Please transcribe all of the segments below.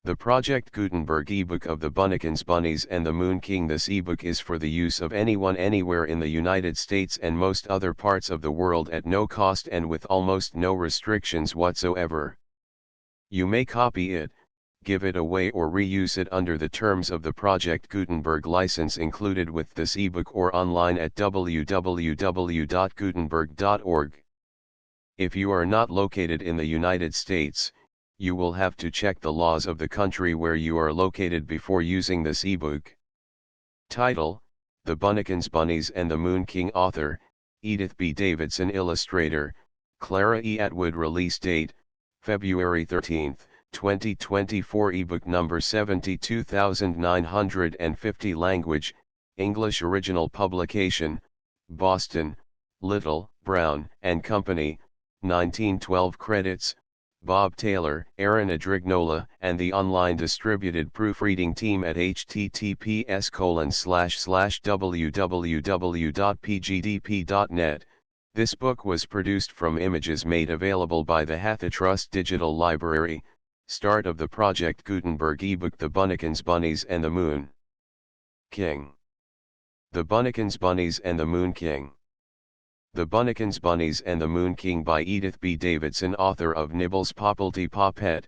The Project Gutenberg ebook of the Bunnikins-Bunnies and the Moon King. This ebook is for the use of anyone anywhere in the United States and most other parts of the world at no cost and with almost no restrictions whatsoever. You may copy it, give it away or reuse it under the terms of the Project Gutenberg license included with this ebook or online at www.gutenberg.org. If you are not located in the United States, you will have to check the laws of the country where you are located before using this ebook. Title: The Bunnikins-Bunnies and the Moon King. Author: Edith B. Davidson. Illustrator: Clara E. Atwood. Release date: February 13, 2024. Ebook number 72950. Language: English. Original publication: Boston, Little, Brown and Company, 1912. Credits: Bob Taylor, Aaron Adrignola, and the online distributed proofreading team at https://www.pgdp.net. This book was produced from images made available by the Hathitrust Digital Library. Start of the Project Gutenberg ebook. The Bunnikins-Bunnies and the Moon King. The Bunnikins-Bunnies and the Moon King. The Bunnikins-Bunnies and the Moon King by Edith B. Davidson, author of Nibbles Popplety Poppet,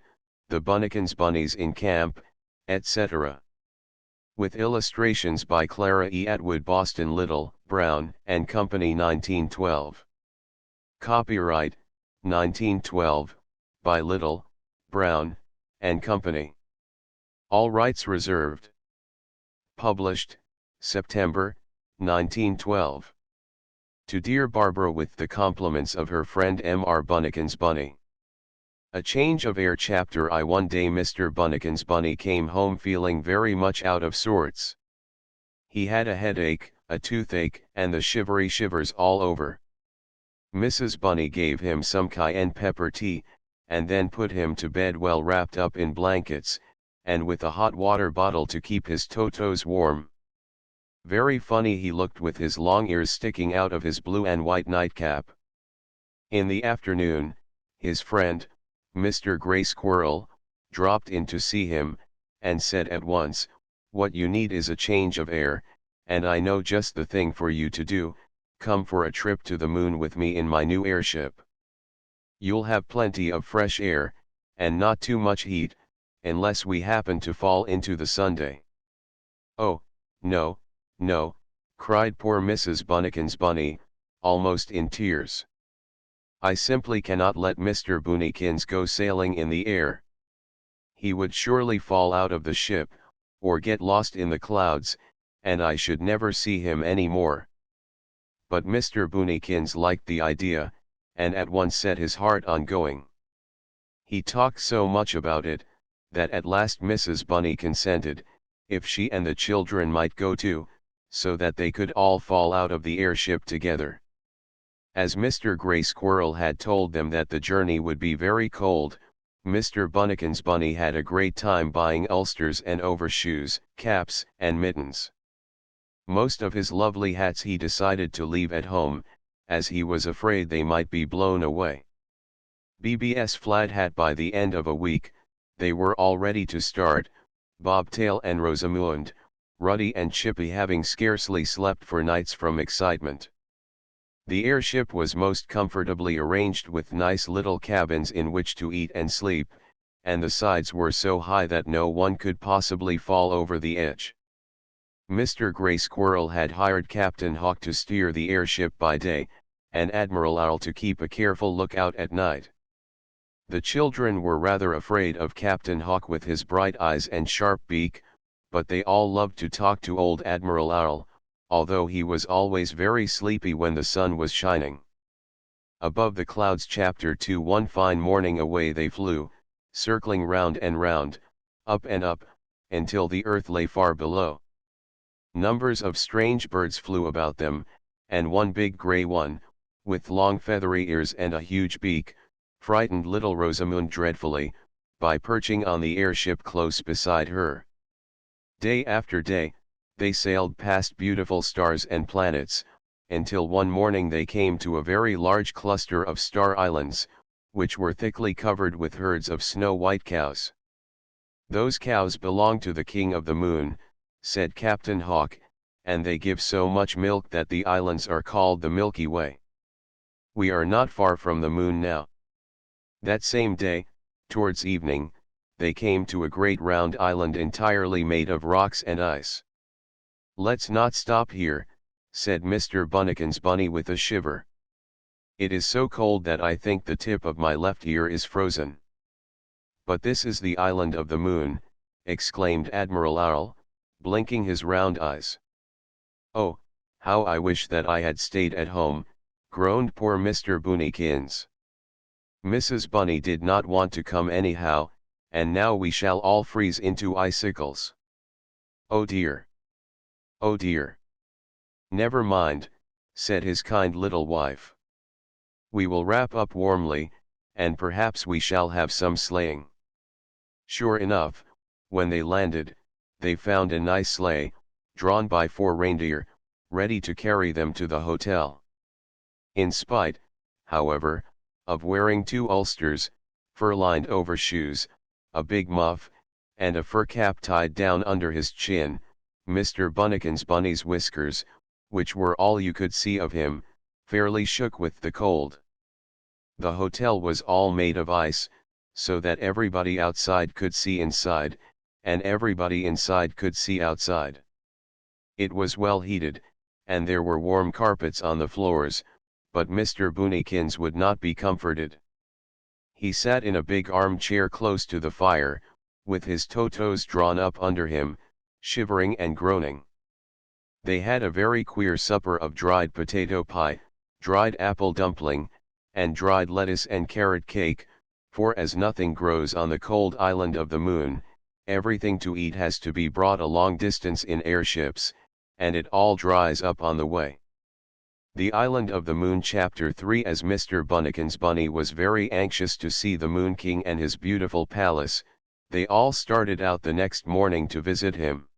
The Bunnikins-Bunnies in Camp, etc. With illustrations by Clara E. Atwood. Boston, Little, Brown and Company, 1912. Copyright, 1912, by Little, Brown and Company. All rights reserved. Published, September, 1912. To dear Barbara, with the compliments of her friend M.R. Bunnikins-Bunny. A change of air. Chapter I. One day Mr. Bunnikins-Bunny came home feeling very much out of sorts. He had a headache, a toothache, and the shivery shivers all over. Mrs. Bunny gave him some cayenne pepper tea, and then put him to bed well wrapped up in blankets, and with a hot water bottle to keep his toes warm. Very funny he looked with his long ears sticking out of his blue and white nightcap. In the afternoon, his friend, Mr. Gray Squirrel, dropped in to see him, and said at once, "What you need is a change of air, and I know just the thing for you to do. Come for a trip to the moon with me in my new airship. You'll have plenty of fresh air, and not too much heat, unless we happen to fall into the Sunday." "Oh, no, no," cried poor Mrs. Bunnikins-Bunny, almost in tears. "I simply cannot let Mr. Bunnikins go sailing in the air. He would surely fall out of the ship, or get lost in the clouds, and I should never see him any more." But Mr. Bunnikins liked the idea, and at once set his heart on going. He talked so much about it, that at last Mrs. Bunny consented, if she and the children might go too, so that they could all fall out of the airship together. As Mr. Gray Squirrel had told them that the journey would be very cold, Mr. Bunnikins-Bunny had a great time buying ulsters and overshoes, caps and mittens. Most of his lovely hats he decided to leave at home, as he was afraid they might be blown away. BBS flat hat. By the end of a week, they were all ready to start, Bobtail and Rosamund, Ruddy and Chippy having scarcely slept for nights from excitement. The airship was most comfortably arranged with nice little cabins in which to eat and sleep, and the sides were so high that no one could possibly fall over the edge. Mr. Gray Squirrel had hired Captain Hawk to steer the airship by day, and Admiral Owl to keep a careful lookout at night. The children were rather afraid of Captain Hawk with his bright eyes and sharp beak, but they all loved to talk to old Admiral Owl, although he was always very sleepy when the sun was shining. Above the clouds. Chapter 2. One fine morning away they flew, circling round and round, up and up, until the earth lay far below. Numbers of strange birds flew about them, and one big gray one, with long feathery ears and a huge beak, frightened little Rosamund dreadfully, by perching on the airship close beside her. Day after day, they sailed past beautiful stars and planets, until one morning they came to a very large cluster of star islands, which were thickly covered with herds of snow-white cows. "Those cows belong to the King of the Moon," said Captain Hawk, "and they give so much milk that the islands are called the Milky Way. We are not far from the moon now." That same day, towards evening, they came to a great round island entirely made of rocks and ice. "Let's not stop here," said Mr. Bunnikins-Bunny with a shiver. "It is so cold that I think the tip of my left ear is frozen." "But this is the island of the moon," exclaimed Admiral Owl, blinking his round eyes. "Oh, how I wish that I had stayed at home," groaned poor Mr. Bunnikins. "Mrs. Bunny did not want to come anyhow, and now we shall all freeze into icicles. Oh dear! Oh dear!" "Never mind," said his kind little wife. "We will wrap up warmly, and perhaps we shall have some sleighing." Sure enough, when they landed, they found a nice sleigh, drawn by 4 reindeer, ready to carry them to the hotel. In spite, however, of wearing 2 ulsters, fur-lined overshoes, a big muff, and a fur cap tied down under his chin, Mr. Bunnikins-Bunny's whiskers, which were all you could see of him, fairly shook with the cold. The hotel was all made of ice, so that everybody outside could see inside, and everybody inside could see outside. It was well heated, and there were warm carpets on the floors, but Mr. Bunnikins would not be comforted. He sat in a big armchair close to the fire, with his toes drawn up under him, shivering and groaning. They had a very queer supper of dried potato pie, dried apple dumpling, and dried lettuce and carrot cake, for as nothing grows on the cold island of the moon, everything to eat has to be brought a long distance in airships, and it all dries up on the way. The Island of the Moon Chapter 3. As Mr. Bunnikins-Bunny was very anxious to see the Moon King and his beautiful palace, they all started out the next morning to visit him.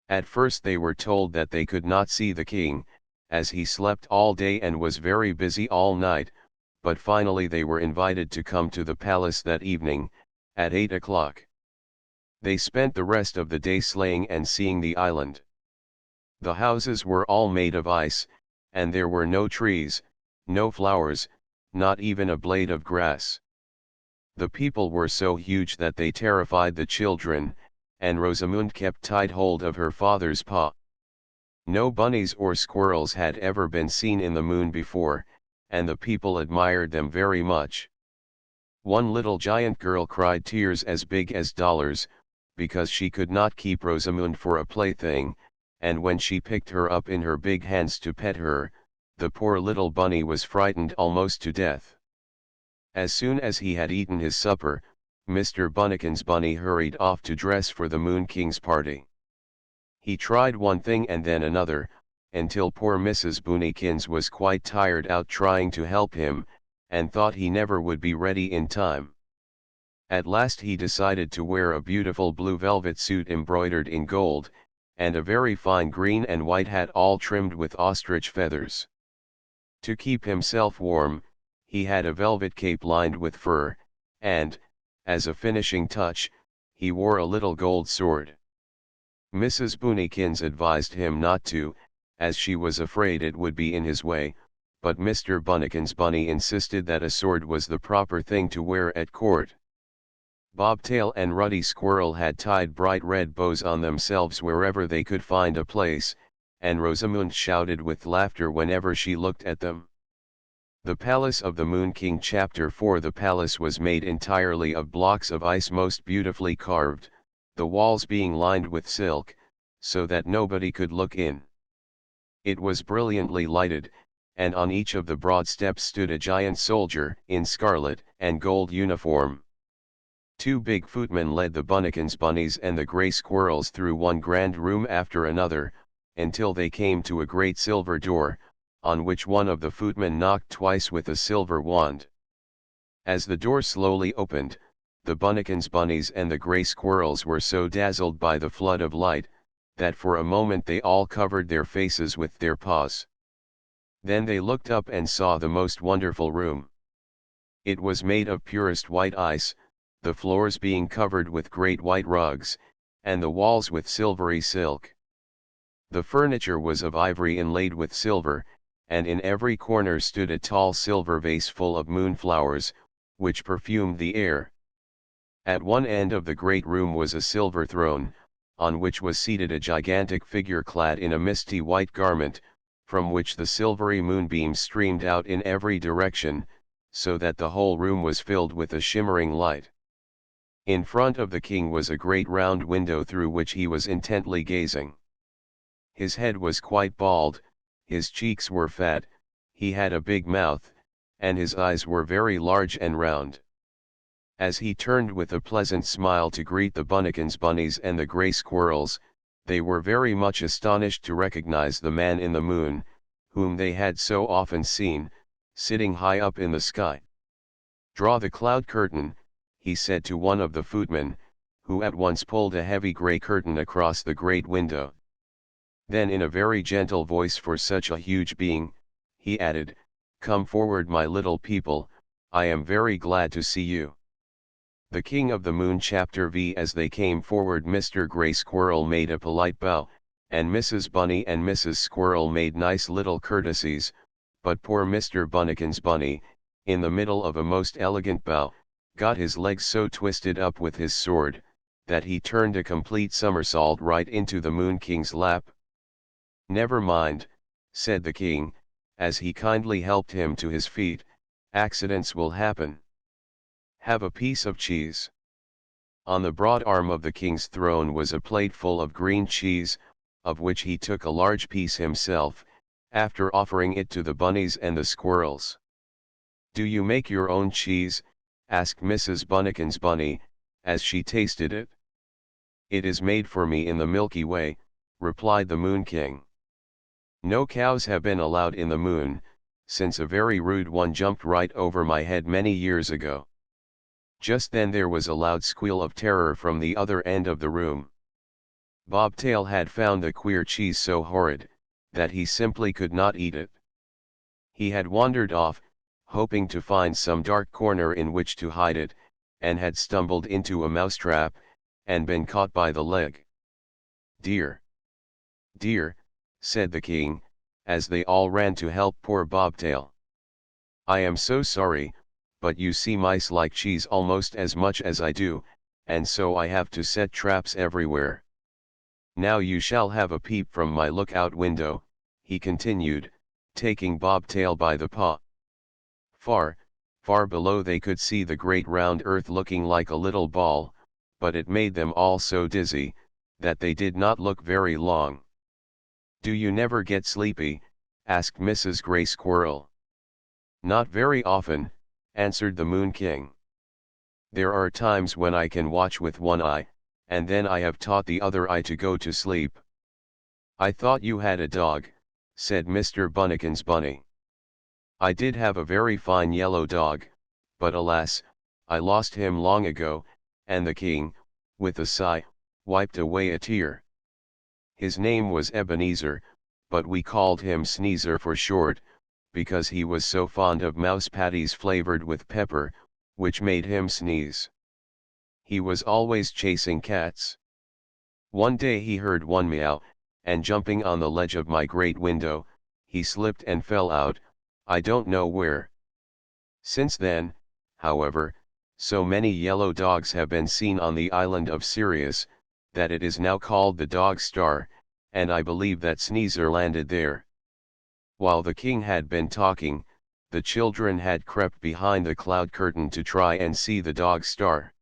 At first they were told that they could not see the king, as he slept all day and was very busy all night, but finally they were invited to come to the palace that evening, at 8 o'clock. They spent the rest of the day sleighing and seeing the island. The houses were all made of ice, and there were no trees, no flowers, not even a blade of grass. The people were so huge that they terrified the children, and Rosamund kept tight hold of her father's paw. No bunnies or squirrels had ever been seen in the moon before, and the people admired them very much. One little giant girl cried tears as big as dollars, because she could not keep Rosamund for a plaything, and when she picked her up in her big hands to pet her, the poor little bunny was frightened almost to death. As soon as he had eaten his supper, Mr. Bunnikins-Bunny hurried off to dress for the Moon King's party. He tried one thing and then another, until poor Mrs. Bunnikins was quite tired out trying to help him, and thought he never would be ready in time. At last he decided to wear a beautiful blue velvet suit embroidered in gold, and a very fine green and white hat all trimmed with ostrich feathers. To keep himself warm, he had a velvet cape lined with fur, and, as a finishing touch, he wore a little gold sword. Mrs. Bunnikins advised him not to, as she was afraid it would be in his way, but Mr. Bunnikins-Bunny insisted that a sword was the proper thing to wear at court. Bobtail and Ruddy Squirrel had tied bright red bows on themselves wherever they could find a place, and Rosamund shouted with laughter whenever she looked at them. The Palace of the Moon King. Chapter 4. The palace was made entirely of blocks of ice most beautifully carved, the walls being lined with silk, so that nobody could look in. It was brilliantly lighted, and on each of the broad steps stood a giant soldier in scarlet and gold uniform. 2 big footmen led the Bunnikins-Bunnies and the gray squirrels through one grand room after another, until they came to a great silver door, on which one of the footmen knocked twice with a silver wand. As the door slowly opened, the Bunnikins-Bunnies and the gray squirrels were so dazzled by the flood of light, that for a moment they all covered their faces with their paws. Then they looked up and saw the most wonderful room. It was made of purest white ice, the floors being covered with great white rugs, and the walls with silvery silk. The furniture was of ivory inlaid with silver, and in every corner stood a tall silver vase full of moonflowers, which perfumed the air. At one end of the great room was a silver throne, on which was seated a gigantic figure clad in a misty white garment, from which the silvery moonbeams streamed out in every direction, so that the whole room was filled with a shimmering light. In front of the king was a great round window through which he was intently gazing. His head was quite bald, his cheeks were fat, he had a big mouth, and his eyes were very large and round. As he turned with a pleasant smile to greet the Bunnikins-Bunnies and the gray squirrels, they were very much astonished to recognize the man in the moon, whom they had so often seen, sitting high up in the sky. "Draw the cloud curtain," he said to one of the footmen, who at once pulled a heavy grey curtain across the great window. Then in a very gentle voice for such a huge being, he added, "Come forward, my little people, I am very glad to see you." The King of the Moon Chapter V. As they came forward, Mr. Gray Squirrel made a polite bow, and Mrs. Bunny and Mrs. Squirrel made nice little courtesies, but poor Mr. Bunnikins-Bunny, in the middle of a most elegant bow, got his legs so twisted up with his sword, that he turned a complete somersault right into the Moon King's lap. "Never mind," said the king, as he kindly helped him to his feet, "accidents will happen. Have a piece of cheese." On the broad arm of the king's throne was a plate full of green cheese, of which he took a large piece himself, after offering it to the bunnies and the squirrels. "Do you make your own cheese?" asked Mrs. Bunnikins-Bunny, as she tasted it. "It is made for me in the Milky Way," replied the Moon King. "No cows have been allowed in the moon, since a very rude one jumped right over my head many years ago." Just then there was a loud squeal of terror from the other end of the room. Bobtail had found the queer cheese so horrid, that he simply could not eat it. He had wandered off, hoping to find some dark corner in which to hide it, and had stumbled into a mousetrap, and been caught by the leg. "Dear! Dear!" said the king, as they all ran to help poor Bobtail. "I am so sorry, but you see mice like cheese almost as much as I do, and so I have to set traps everywhere. Now you shall have a peep from my lookout window," he continued, taking Bobtail by the paw. Far, far below they could see the great round earth looking like a little ball, but it made them all so dizzy, that they did not look very long. "Do you never get sleepy?" asked Mrs. Gray Squirrel. "Not very often," answered the Moon King. "There are times when I can watch with one eye, and then I have taught the other eye to go to sleep." "I thought you had a dog," said Mr. Bunnikins-Bunny. "I did have a very fine yellow dog, but alas, I lost him long ago," and the king, with a sigh, wiped away a tear. "His name was Ebenezer, but we called him Sneezer for short, because he was so fond of mouse patties flavored with pepper, which made him sneeze. He was always chasing cats. One day he heard one meow, and jumping on the ledge of my great window, he slipped and fell out, I don't know where. Since then, however, so many yellow dogs have been seen on the island of Sirius, that it is now called the Dog Star, and I believe that Sneezer landed there." While the king had been talking, the children had crept behind the cloud curtain to try and see the Dog Star.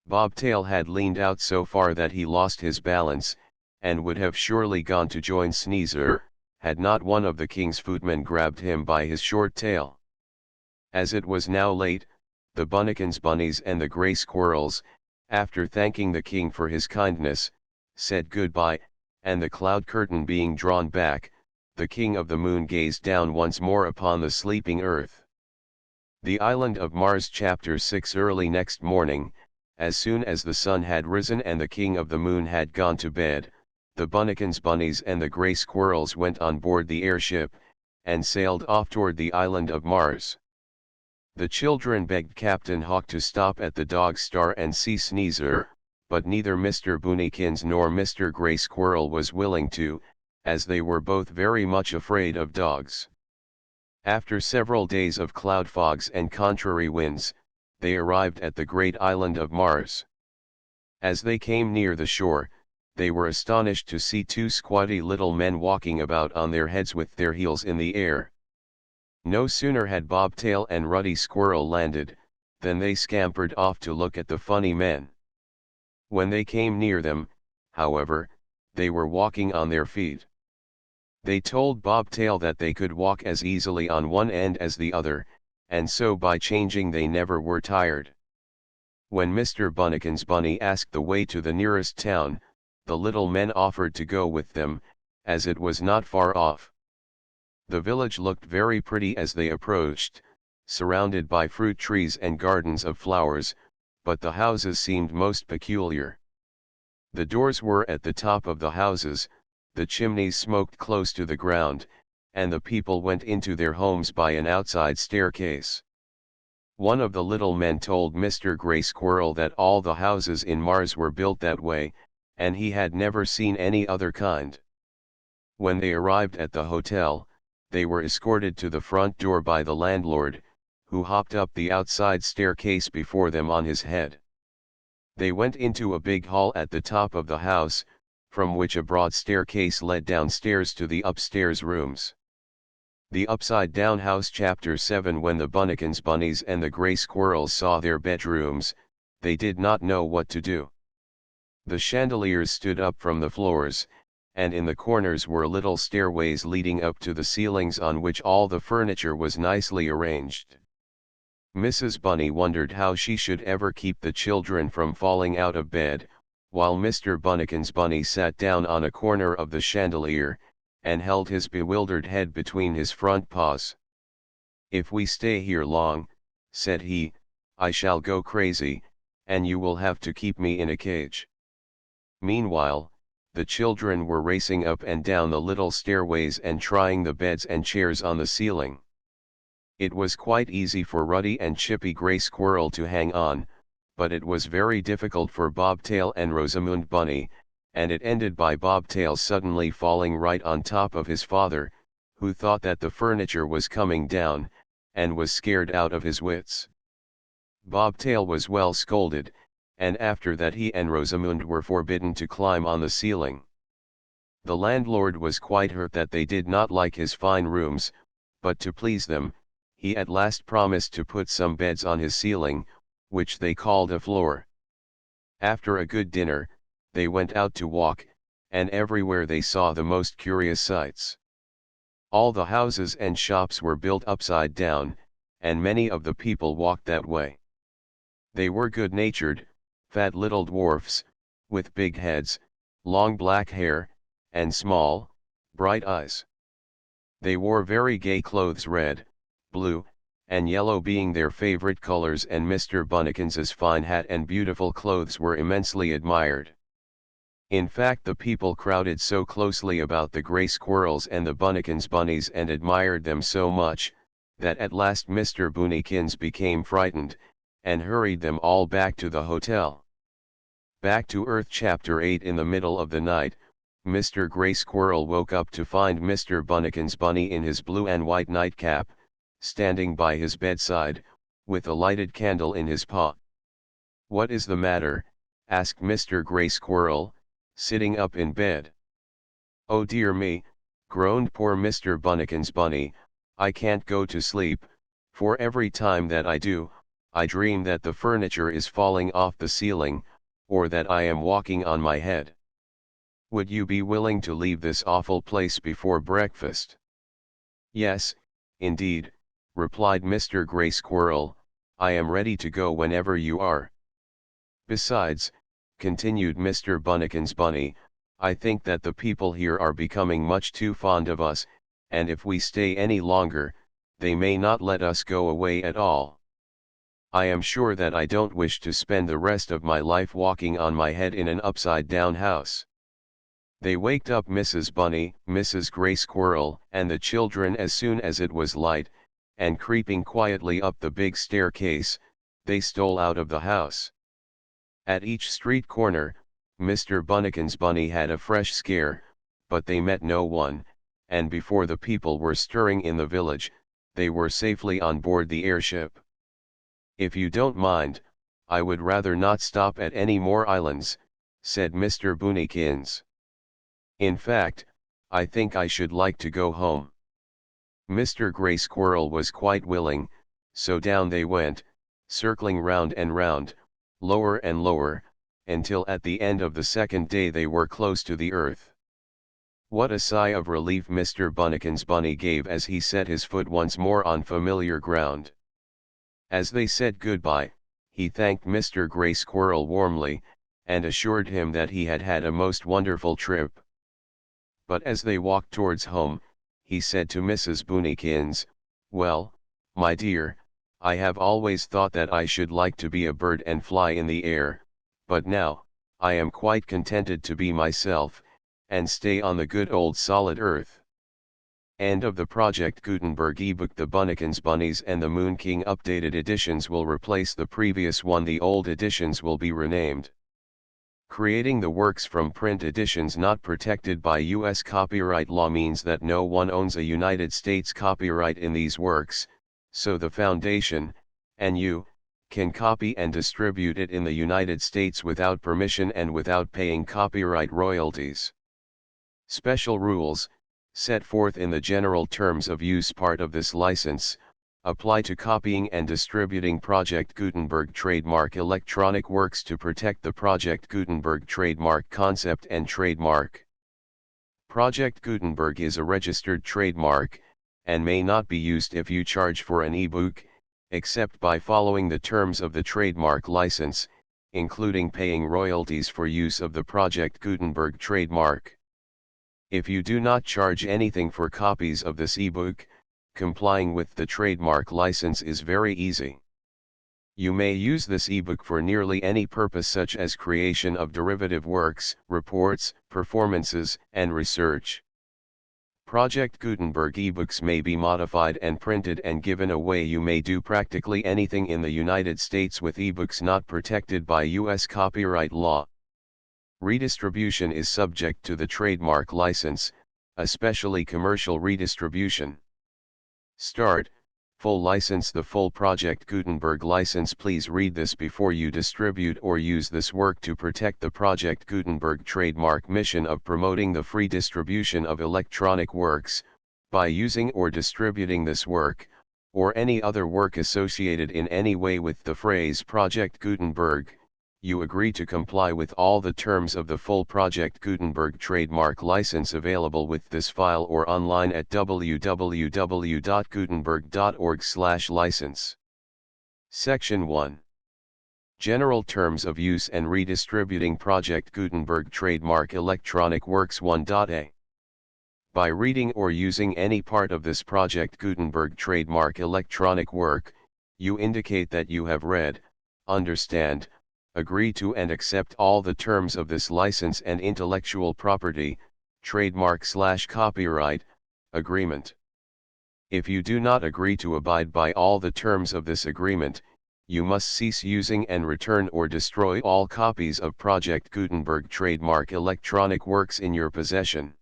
Bobtail had leaned out so far that he lost his balance, and would have surely gone to join Sneezer, had not one of the king's footmen grabbed him by his short tail. As it was now late, the Bunnikins-Bunnies and the gray squirrels, after thanking the king for his kindness, said goodbye, and the cloud curtain being drawn back, the King of the Moon gazed down once more upon the sleeping earth. The Island of Mars Chapter 6. Early next morning, as soon as the sun had risen and the King of the Moon had gone to bed, the Bunnikins-Bunnies and the gray squirrels went on board the airship, and sailed off toward the island of Mars. The children begged Captain Hawk to stop at the Dog Star and see Sneezer, but neither Mr. Bunnikins nor Mr. Gray Squirrel was willing to, as they were both very much afraid of dogs. After several days of cloud fogs and contrary winds, they arrived at the great island of Mars. As they came near the shore, they were astonished to see two squatty little men walking about on their heads with their heels in the air. No sooner had Bobtail and Ruddy Squirrel landed, than they scampered off to look at the funny men. When they came near them, however, they were walking on their feet. They told Bobtail that they could walk as easily on one end as the other, and so by changing they never were tired. When Mr. Bunnikins-Bunny asked the way to the nearest town, the little men offered to go with them, as it was not far off. The village looked very pretty as they approached, surrounded by fruit trees and gardens of flowers, but the houses seemed most peculiar. The doors were at the top of the houses, the chimneys smoked close to the ground, and the people went into their homes by an outside staircase. One of the little men told Mr. Gray Squirrel that all the houses in Mars were built that way, and he had never seen any other kind. When they arrived at the hotel, they were escorted to the front door by the landlord, who hopped up the outside staircase before them on his head. They went into a big hall at the top of the house, from which a broad staircase led downstairs to the upstairs rooms. The Upside Down House Chapter 7. When the Bunnikins-Bunnies and the Gray Squirrels saw their bedrooms, they did not know what to do. The chandeliers stood up from the floors, and in the corners were little stairways leading up to the ceilings on which all the furniture was nicely arranged. Mrs. Bunny wondered how she should ever keep the children from falling out of bed, while Mr. Bunnikins-Bunny sat down on a corner of the chandelier, and held his bewildered head between his front paws. "If we stay here long," said he, "I shall go crazy, and you will have to keep me in a cage." Meanwhile, the children were racing up and down the little stairways and trying the beds and chairs on the ceiling. It was quite easy for Ruddy and Chippy Gray Squirrel to hang on, but it was very difficult for Bobtail and Rosamund Bunny, and it ended by Bobtail suddenly falling right on top of his father, who thought that the furniture was coming down, and was scared out of his wits. Bobtail was well scolded, and after that he and Rosamund were forbidden to climb on the ceiling. The landlord was quite hurt that they did not like his fine rooms, but to please them, he at last promised to put some beds on his ceiling, which they called a floor. After a good dinner, they went out to walk, and everywhere they saw the most curious sights. All the houses and shops were built upside down, and many of the people walked that way. They were good-natured, fat little dwarfs, with big heads, long black hair, and small, bright eyes. They wore very gay clothes, red, blue, and yellow being their favorite colors, and Mr. Bunnikins's fine hat and beautiful clothes were immensely admired. In fact, the people crowded so closely about the Gray Squirrels and the Bunnikins-Bunnies and admired them so much, that at last Mr. Bunnikins became frightened, and hurried them all back to the hotel. Back to Earth. Chapter 8. In the middle of the night, Mr. Gray Squirrel woke up to find Mr. Bunnikins-Bunny in his blue and white nightcap, standing by his bedside, with a lighted candle in his paw. "What is the matter?" asked Mr. Gray Squirrel, sitting up in bed. "Oh dear me," groaned poor Mr. Bunnikins-Bunny, "I can't go to sleep, for every time that I do, I dream that the furniture is falling off the ceiling, or that I am walking on my head. Would you be willing to leave this awful place before breakfast?" "Yes, indeed," replied Mr. Gray Squirrel, "I am ready to go whenever you are. Besides," continued Mr. Bunnikins-Bunny, "I think that the people here are becoming much too fond of us, and if we stay any longer, they may not let us go away at all. I am sure that I don't wish to spend the rest of my life walking on my head in an upside-down house." They waked up Mrs. Bunny, Mrs. Gray Squirrel, and the children as soon as it was light, and creeping quietly up the big staircase, they stole out of the house. At each street corner, Mr. Bunnikins-Bunny had a fresh scare, but they met no one, and before the people were stirring in the village, they were safely on board the airship. "If you don't mind, I would rather not stop at any more islands," said Mr. Bunnikins. "In fact, I think I should like to go home." Mr. Gray Squirrel was quite willing, so down they went, circling round and round, lower and lower, until at the end of the second day they were close to the earth. What a sigh of relief Mr. Bunnikins-Bunny gave as he set his foot once more on familiar ground. As they said goodbye, he thanked Mr. Gray Squirrel warmly, and assured him that he had had a most wonderful trip. But as they walked towards home, he said to Mrs. Bunnikins, "Well, my dear, I have always thought that I should like to be a bird and fly in the air, but now, I am quite contented to be myself, and stay on the good old solid earth." End of the Project Gutenberg ebook. The Bunnikins-Bunnies and the Moon King updated editions will replace the previous one. The old editions will be renamed. Creating the works from print editions not protected by U.S. copyright law means that no one owns a United States copyright in these works, so the Foundation, and you, can copy and distribute it in the United States without permission and without paying copyright royalties. Special rules, set forth in the General Terms of Use part of this license, apply to copying and distributing Project Gutenberg trademark electronic works to protect the Project Gutenberg trademark concept and trademark. Project Gutenberg is a registered trademark, and may not be used if you charge for an ebook, except by following the terms of the trademark license, including paying royalties for use of the Project Gutenberg trademark. If you do not charge anything for copies of this ebook, complying with the trademark license is very easy. You may use this ebook for nearly any purpose, such as creation of derivative works, reports, performances, and research. Project Gutenberg ebooks may be modified and printed and given away. You may do practically anything in the United States with ebooks not protected by U.S. copyright law. Redistribution is subject to the trademark license, especially commercial redistribution. Start, full license. The full Project Gutenberg license. Please read this before you distribute or use this work to protect the Project Gutenberg trademark mission of promoting the free distribution of electronic works. By using or distributing this work, or any other work associated in any way with the phrase Project Gutenberg, you agree to comply with all the terms of the full Project Gutenberg trademark license available with this file or online at www.gutenberg.org/license. Section 1. General Terms of Use and Redistributing Project Gutenberg Trademark Electronic Works 1.a. By reading or using any part of this Project Gutenberg trademark electronic work, you indicate that you have read, understand, agree to and accept all the terms of this license and intellectual property, trademark/copyright, agreement. If you do not agree to abide by all the terms of this agreement, you must cease using and return or destroy all copies of Project Gutenberg trademark electronic works in your possession.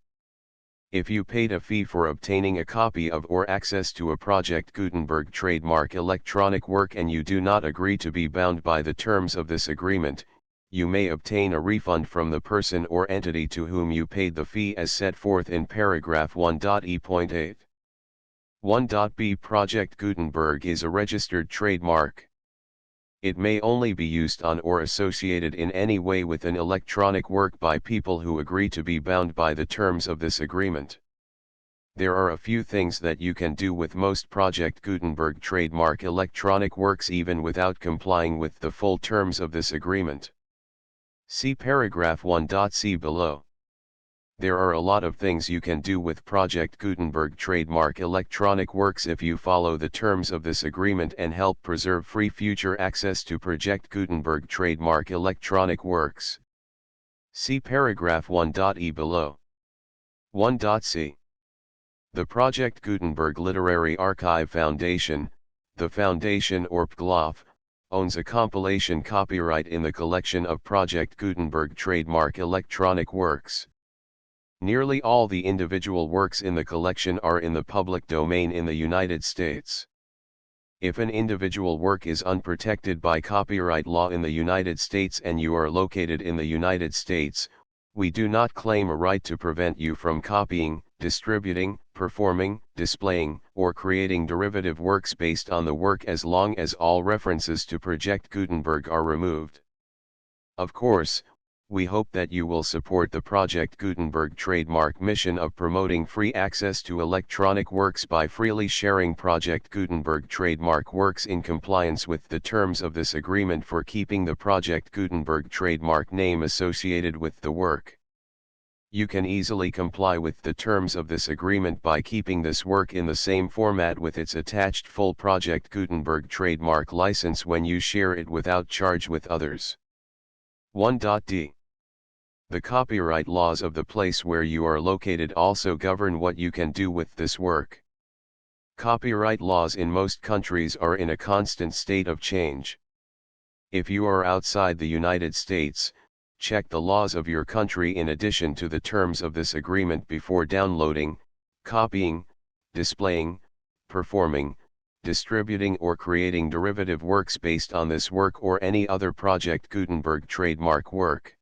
If you paid a fee for obtaining a copy of or access to a Project Gutenberg trademark electronic work and you do not agree to be bound by the terms of this agreement, you may obtain a refund from the person or entity to whom you paid the fee as set forth in paragraph 1.e.8. 1.b. Project Gutenberg is a registered trademark. It may only be used on or associated in any way with an electronic work by people who agree to be bound by the terms of this agreement. There are a few things that you can do with most Project Gutenberg trademark electronic works even without complying with the full terms of this agreement. See paragraph 1.c below. There are a lot of things you can do with Project Gutenberg trademark electronic works if you follow the terms of this agreement and help preserve free future access to Project Gutenberg trademark electronic works. See paragraph 1.e below. 1.c. The Project Gutenberg Literary Archive Foundation, the foundation or PGLOF, owns a compilation copyright in the collection of Project Gutenberg trademark electronic works. Nearly all the individual works in the collection are in the public domain in the United States. If an individual work is unprotected by copyright law in the United States and you are located in the United States, we do not claim a right to prevent you from copying, distributing, performing, displaying, or creating derivative works based on the work as long as all references to Project Gutenberg are removed. Of course, we hope that you will support the Project Gutenberg trademark mission of promoting free access to electronic works by freely sharing Project Gutenberg trademark works in compliance with the terms of this agreement for keeping the Project Gutenberg trademark name associated with the work. You can easily comply with the terms of this agreement by keeping this work in the same format with its attached full Project Gutenberg trademark license when you share it without charge with others. 1.d. The copyright laws of the place where you are located also govern what you can do with this work. Copyright laws in most countries are in a constant state of change. If you are outside the United States, check the laws of your country in addition to the terms of this agreement before downloading, copying, displaying, performing, distributing or creating derivative works based on this work or any other Project Gutenberg trademark work.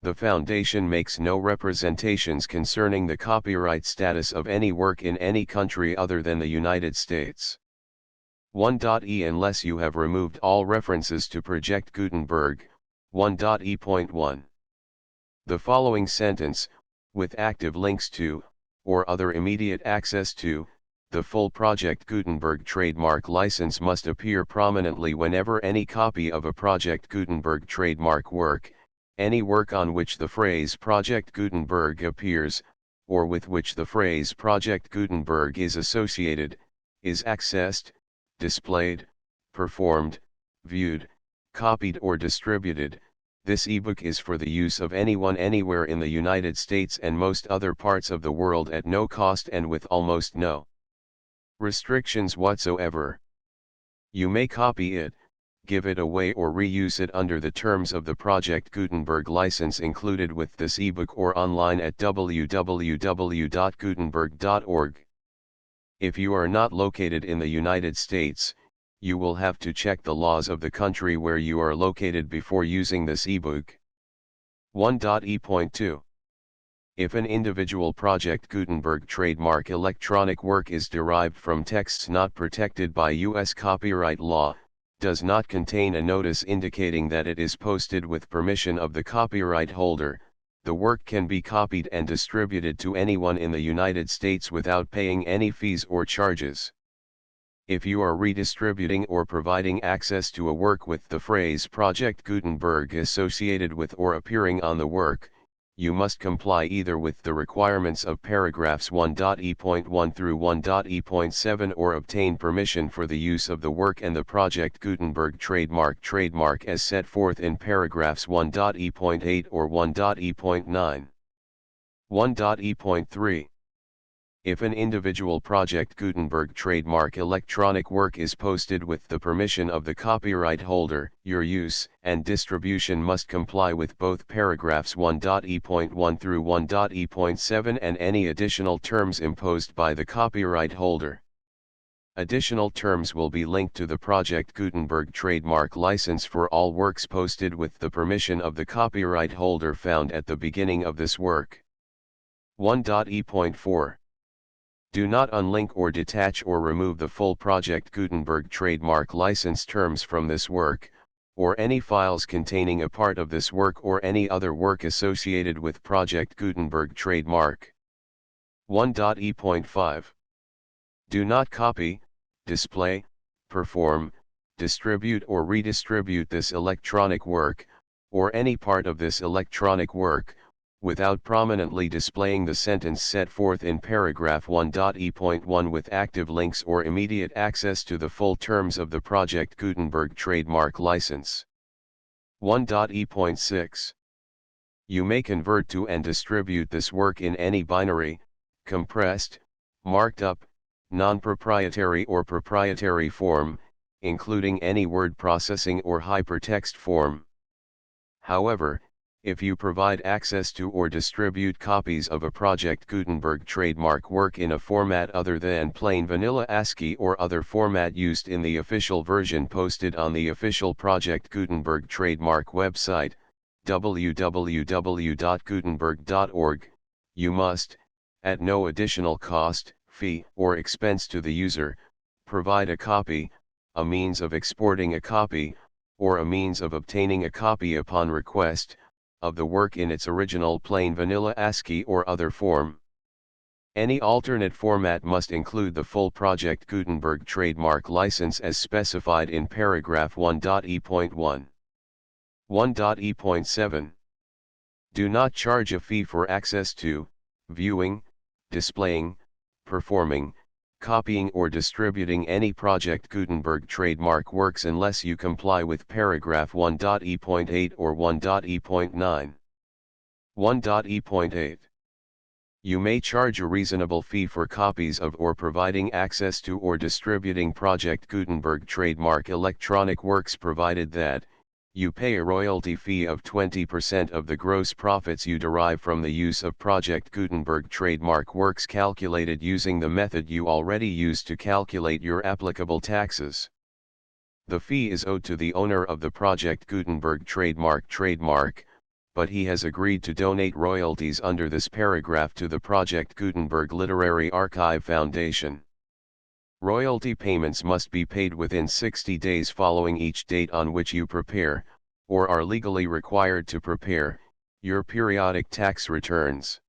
The Foundation makes no representations concerning the copyright status of any work in any country other than the United States. 1.e Unless you have removed all references to Project Gutenberg, 1.e.1. The following sentence, with active links to, or other immediate access to, the full Project Gutenberg trademark license must appear prominently whenever any copy of a Project Gutenberg trademark work, any work on which the phrase Project Gutenberg appears, or with which the phrase Project Gutenberg is associated, is accessed, displayed, performed, viewed, copied or distributed. This ebook is for the use of anyone anywhere in the United States and most other parts of the world at no cost and with almost no restrictions whatsoever. You may copy it, give it away or reuse it under the terms of the Project Gutenberg license included with this ebook or online at www.gutenberg.org. If you are not located in the United States, you will have to check the laws of the country where you are located before using this ebook. 1.e.2. If an individual Project Gutenberg trademark electronic work is derived from texts not protected by U.S. copyright law, does not contain a notice indicating that it is posted with permission of the copyright holder, the work can be copied and distributed to anyone in the United States without paying any fees or charges. If you are redistributing or providing access to a work with the phrase Project Gutenberg associated with or appearing on the work, you must comply either with the requirements of paragraphs 1.e.1 through 1.e.7 or obtain permission for the use of the work and the Project Gutenberg trademark as set forth in paragraphs 1.e.8 or 1.e.9. 1.e.3. If an individual Project Gutenberg trademark electronic work is posted with the permission of the copyright holder, your use and distribution must comply with both paragraphs 1.e.1 through 1.e.7 and any additional terms imposed by the copyright holder. Additional terms will be linked to the Project Gutenberg trademark license for all works posted with the permission of the copyright holder found at the beginning of this work. 1.e.4. Do not unlink or detach or remove the full Project Gutenberg trademark license terms from this work, or any files containing a part of this work or any other work associated with Project Gutenberg trademark. 1.e.5. Do not copy, display, perform, distribute or redistribute this electronic work, or any part of this electronic work, without prominently displaying the sentence set forth in paragraph 1.e.1 with active links or immediate access to the full terms of the Project Gutenberg trademark license. 1.e.6. You may convert to and distribute this work in any binary, compressed, marked up, non-proprietary or proprietary form, including any word processing or hypertext form. However, if you provide access to or distribute copies of a Project Gutenberg trademark work in a format other than plain vanilla ASCII or other format used in the official version posted on the official Project Gutenberg trademark website, www.gutenberg.org, you must, at no additional cost, fee, or expense to the user, provide a copy, a means of exporting a copy, or a means of obtaining a copy upon request, of the work in its original plain vanilla ASCII or other form. Any alternate format must include the full Project Gutenberg trademark license as specified in paragraph 1.e.1. 1.e.7. Do not charge a fee for access to, viewing, displaying, performing, copying or distributing any Project Gutenberg trademark works unless you comply with paragraph 1.e.8 or 1.e.9. 1.e.8. You may charge a reasonable fee for copies of or providing access to or distributing Project Gutenberg trademark electronic works provided that, you pay a royalty fee of 20% of the gross profits you derive from the use of Project Gutenberg trademark works calculated using the method you already use to calculate your applicable taxes. The fee is owed to the owner of the Project Gutenberg trademark, but he has agreed to donate royalties under this paragraph to the Project Gutenberg Literary Archive Foundation. Royalty payments must be paid within 60 days following each date on which you prepare, or are legally required to prepare, your periodic tax returns.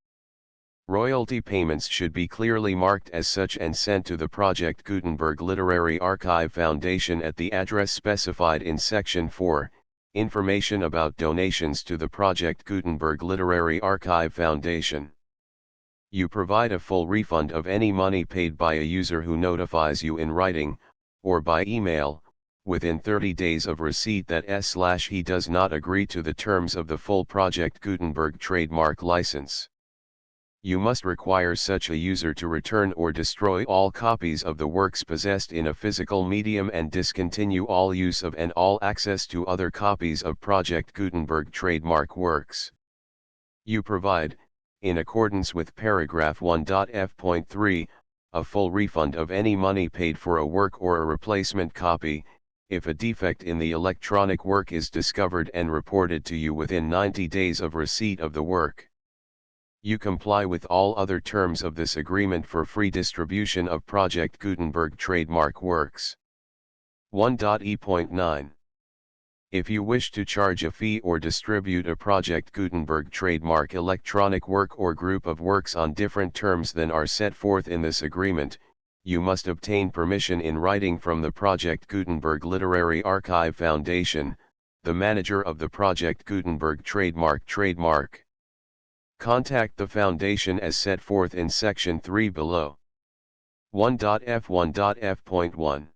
Royalty payments should be clearly marked as such and sent to the Project Gutenberg Literary Archive Foundation at the address specified in Section 4, Information about donations to the Project Gutenberg Literary Archive Foundation. You provide a full refund of any money paid by a user who notifies you in writing, or by email, within 30 days of receipt that he does not agree to the terms of the full Project Gutenberg trademark license. You must require such a user to return or destroy all copies of the works possessed in a physical medium and discontinue all use of and all access to other copies of Project Gutenberg trademark works. You provide, in accordance with paragraph 1.f.3, a full refund of any money paid for a work or a replacement copy, if a defect in the electronic work is discovered and reported to you within 90 days of receipt of the work. You comply with all other terms of this agreement for free distribution of Project Gutenberg trademark works. 1.e.9. If you wish to charge a fee or distribute a Project Gutenberg trademark electronic work or group of works on different terms than are set forth in this agreement, you must obtain permission in writing from the Project Gutenberg Literary Archive Foundation, the manager of the Project Gutenberg trademark. Contact the Foundation as set forth in Section 3 below. 1.f.1.f.1.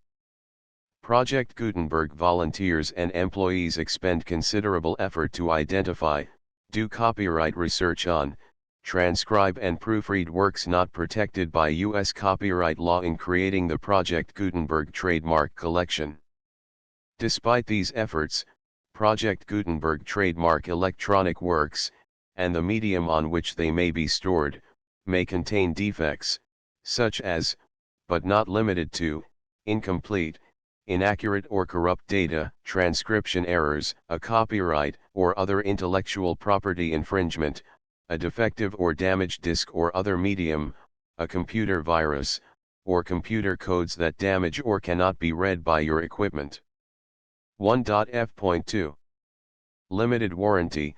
Project Gutenberg volunteers and employees expend considerable effort to identify, do copyright research on, transcribe and proofread works not protected by U.S. copyright law in creating the Project Gutenberg trademark collection. Despite these efforts, Project Gutenberg trademark electronic works, and the medium on which they may be stored, may contain defects, such as, but not limited to, incomplete, inaccurate or corrupt data, transcription errors, a copyright or other intellectual property infringement, a defective or damaged disk or other medium, a computer virus, or computer codes that damage or cannot be read by your equipment. 1.f.2. Limited warranty,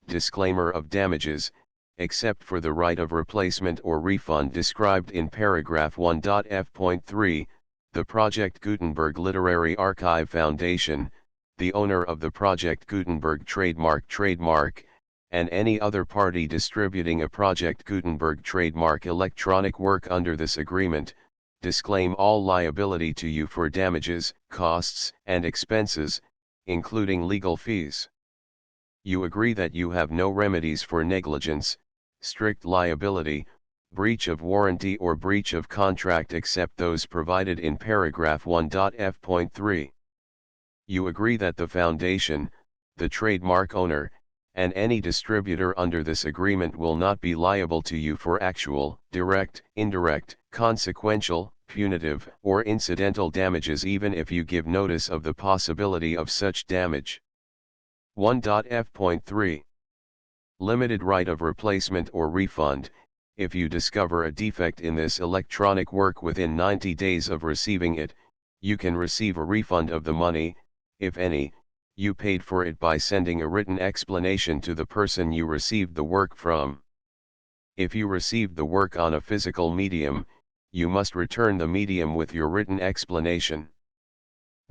disclaimer of damages, except for the right of replacement or refund described in paragraph 1.f.3, the Project Gutenberg Literary Archive Foundation, the owner of the Project Gutenberg trademark, and any other party distributing a Project Gutenberg trademark electronic work under this agreement, disclaim all liability to you for damages, costs, and expenses, including legal fees. You agree that you have no remedies for negligence, strict liability, breach of warranty or breach of contract except those provided in paragraph 1.f.3. You agree that the foundation, the trademark owner, and any distributor under this agreement will not be liable to you for actual, direct, indirect, consequential, punitive, or incidental damages even if you give notice of the possibility of such damage. 1.f.3. Limited right of replacement or refund. If you discover a defect in this electronic work within 90 days of receiving it, you can receive a refund of the money, if any, you paid for it by sending a written explanation to the person you received the work from. If you received the work on a physical medium, you must return the medium with your written explanation.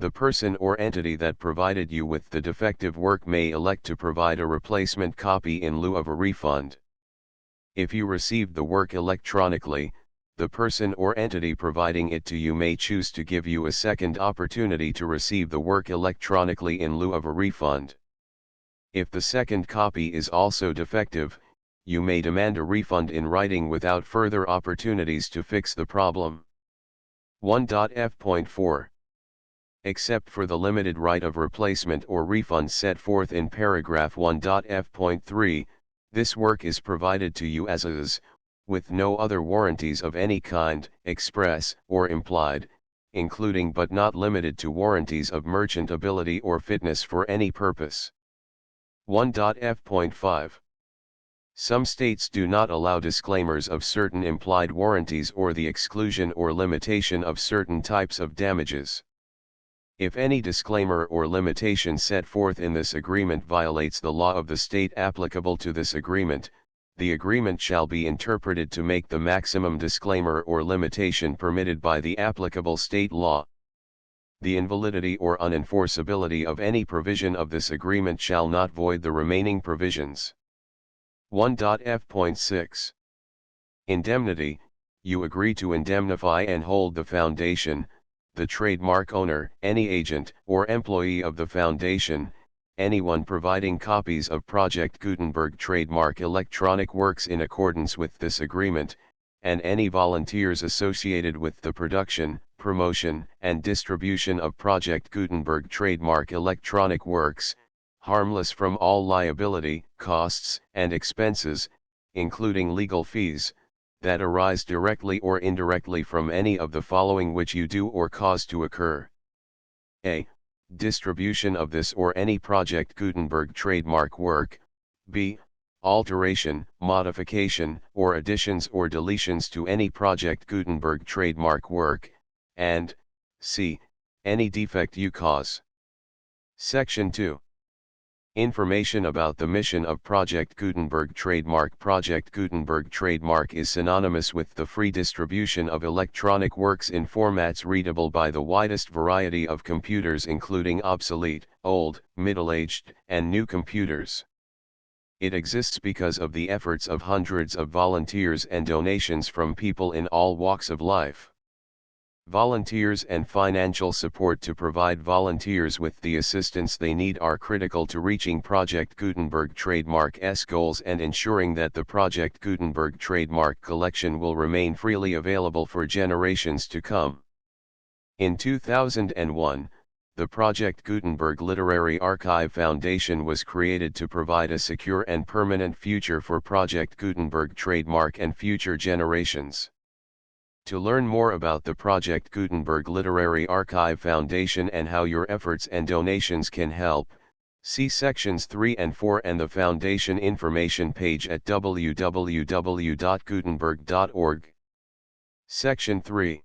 The person or entity that provided you with the defective work may elect to provide a replacement copy in lieu of a refund. If you received the work electronically, the person or entity providing it to you may choose to give you a second opportunity to receive the work electronically in lieu of a refund. If the second copy is also defective, you may demand a refund in writing without further opportunities to fix the problem. 1.f.4. Except for the limited right of replacement or refund set forth in paragraph 1.f.3, this work is provided to you as is, with no other warranties of any kind, express or implied, including but not limited to warranties of merchantability or fitness for any purpose. 1.f.5. Some states do not allow disclaimers of certain implied warranties or the exclusion or limitation of certain types of damages. If any disclaimer or limitation set forth in this agreement violates the law of the state applicable to this agreement, the agreement shall be interpreted to make the maximum disclaimer or limitation permitted by the applicable state law. The invalidity or unenforceability of any provision of this agreement shall not void the remaining provisions. 1.f.6. Indemnity. You agree to indemnify and hold the foundation, the trademark owner, any agent or employee of the foundation, anyone providing copies of Project Gutenberg trademark electronic works in accordance with this agreement, and any volunteers associated with the production, promotion, and distribution of Project Gutenberg trademark electronic works, harmless from all liability, costs, and expenses, including legal fees, that arise directly or indirectly from any of the following which you do or cause to occur. A. Distribution of this or any Project Gutenberg trademark work. B. Alteration, modification, or additions or deletions to any Project Gutenberg trademark work, and C. Any defect you cause. Section 2. Information about the mission of Project Gutenberg trademark. Project Gutenberg trademark is synonymous with the free distribution of electronic works in formats readable by the widest variety of computers including obsolete, old, middle-aged, and new computers. It exists because of the efforts of hundreds of volunteers and donations from people in all walks of life. Volunteers and financial support to provide volunteers with the assistance they need are critical to reaching Project Gutenberg trademark's goals and ensuring that the Project Gutenberg trademark collection will remain freely available for generations to come. In 2001, the Project Gutenberg Literary Archive Foundation was created to provide a secure and permanent future for Project Gutenberg trademark and future generations. To learn more about the Project Gutenberg Literary Archive Foundation and how your efforts and donations can help, see sections 3 and 4 and the Foundation information page at www.gutenberg.org. Section 3.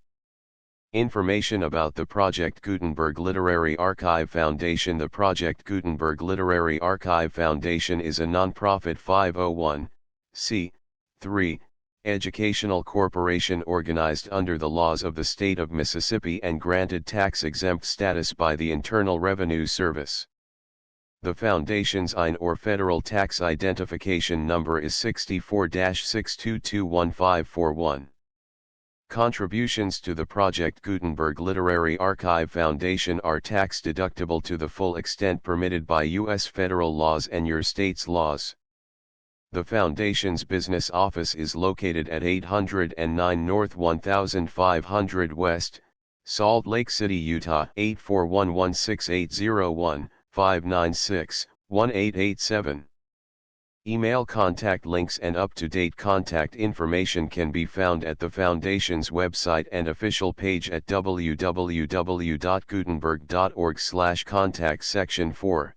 Information about the Project Gutenberg Literary Archive Foundation. The Project Gutenberg Literary Archive Foundation is a non-profit 501(c)(3) educational corporation organized under the laws of the state of Mississippi and granted tax-exempt status by the Internal Revenue Service. The Foundation's IN or federal tax identification number is 64-6221541. Contributions to the Project Gutenberg Literary Archive Foundation are tax-deductible to the full extent permitted by U.S. federal laws and your state's laws. The Foundation's business office is located at 809 North 1500 West, Salt Lake City, Utah 841-16801-596-1887. Email contact links and up-to-date contact information can be found at the Foundation's website and official page at www.gutenberg.org/contact section 4.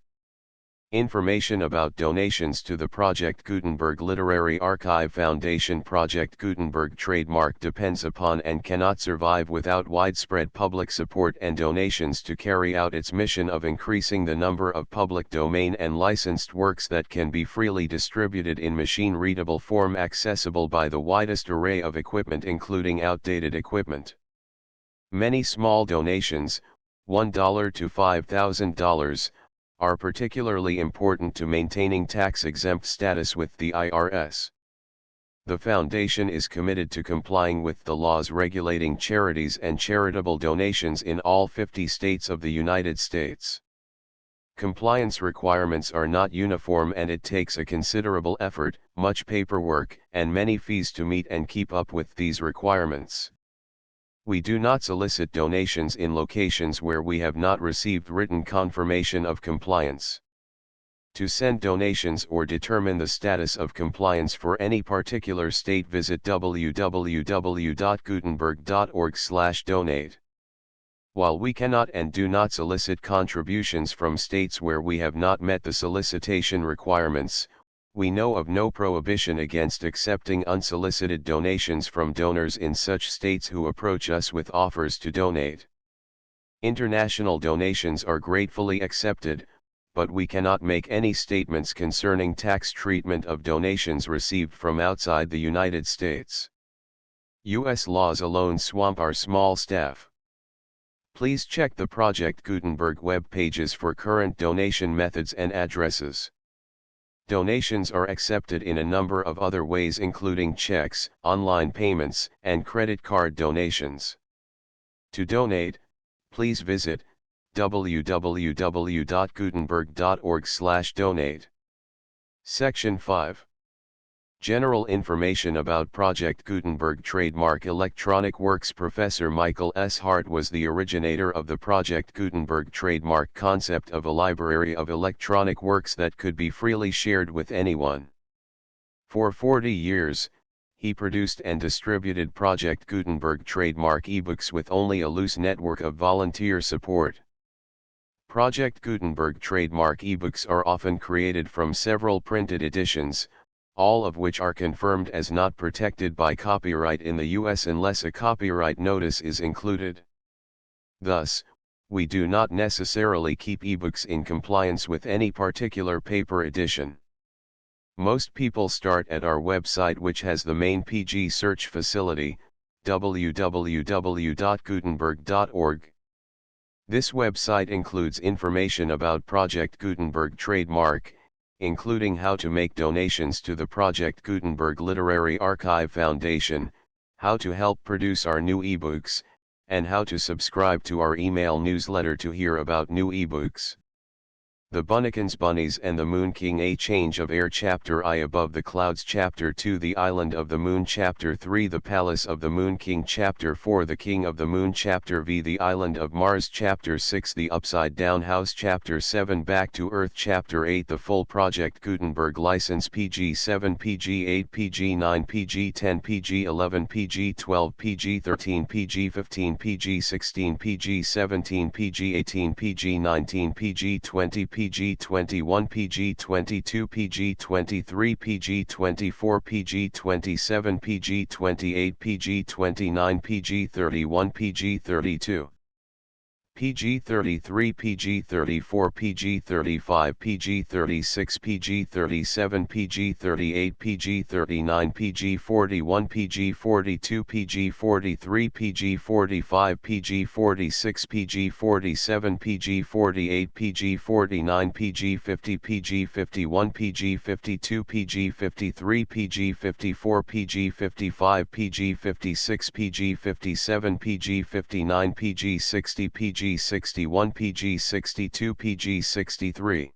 Information about donations to the Project Gutenberg Literary Archive Foundation. Project Gutenberg trademark depends upon and cannot survive without widespread public support and donations to carry out its mission of increasing the number of public domain and licensed works that can be freely distributed in machine-readable form accessible by the widest array of equipment including outdated equipment. Many small donations, $1 to $5,000, are particularly important to maintaining tax-exempt status with the IRS. The Foundation is committed to complying with the laws regulating charities and charitable donations in all 50 states of the United States. Compliance requirements are not uniform and it takes a considerable effort, much paperwork, and many fees to meet and keep up with these requirements. We do not solicit donations in locations where we have not received written confirmation of compliance. To send donations or determine the status of compliance for any particular state, visit www.gutenberg.org/donate. While we cannot and do not solicit contributions from states where we have not met the solicitation requirements, we know of no prohibition against accepting unsolicited donations from donors in such states who approach us with offers to donate. International donations are gratefully accepted, but we cannot make any statements concerning tax treatment of donations received from outside the United States. U.S. laws alone swamp our small staff. Please check the Project Gutenberg web pages for current donation methods and addresses. Donations are accepted in a number of other ways including checks, online payments, and credit card donations. To donate, please visit www.gutenberg.org/donate. Section 5. General information about Project Gutenberg trademark electronic works. Professor Michael S. Hart was the originator of the Project Gutenberg trademark concept of a library of electronic works that could be freely shared with anyone. For 40 years, he produced and distributed Project Gutenberg trademark ebooks with only a loose network of volunteer support. Project Gutenberg trademark ebooks are often created from several printed editions, all of which are confirmed as not protected by copyright in the U.S. unless a copyright notice is included. Thus, we do not necessarily keep ebooks in compliance with any particular paper edition. Most people start at our website, which has the main PG search facility, www.gutenberg.org. This website includes information about Project Gutenberg trademark, including how to make donations to the Project Gutenberg Literary Archive Foundation, how to help produce our new ebooks, and how to subscribe to our email newsletter to hear about new ebooks. The Bunnikins-Bunnies and the Moon King. A Change of Air Chapter I. Above the Clouds Chapter 2. The Island of the Moon Chapter 3. The Palace of the Moon King Chapter 4. The King of the Moon Chapter V. The Island of Mars Chapter 6. The Upside Down House Chapter 7. Back to Earth Chapter 8. The Full Project Gutenberg License PG-7 PG-8 PG-9 PG-10 PG-11 PG-12 PG-13 PG-15 PG-16 PG-17 PG-18 PG-19 PG-20 PG-21 PG-22 PG-23 PG-24 PG-27 PG-28 PG-29 PG-31 PG-32 PG-33 PG-34 PG-35 PG-36 PG-37 PG-38 PG-39 PG-41 PG-42 PG-43 PG-45 PG-46 PG-47 PG-48 PG-49 PG-50 PG-51 PG-52 PG-53 PG-54 PG-55 PG-56 PG-57 PG-59 PG-60 PG-61 PG-62 PG-63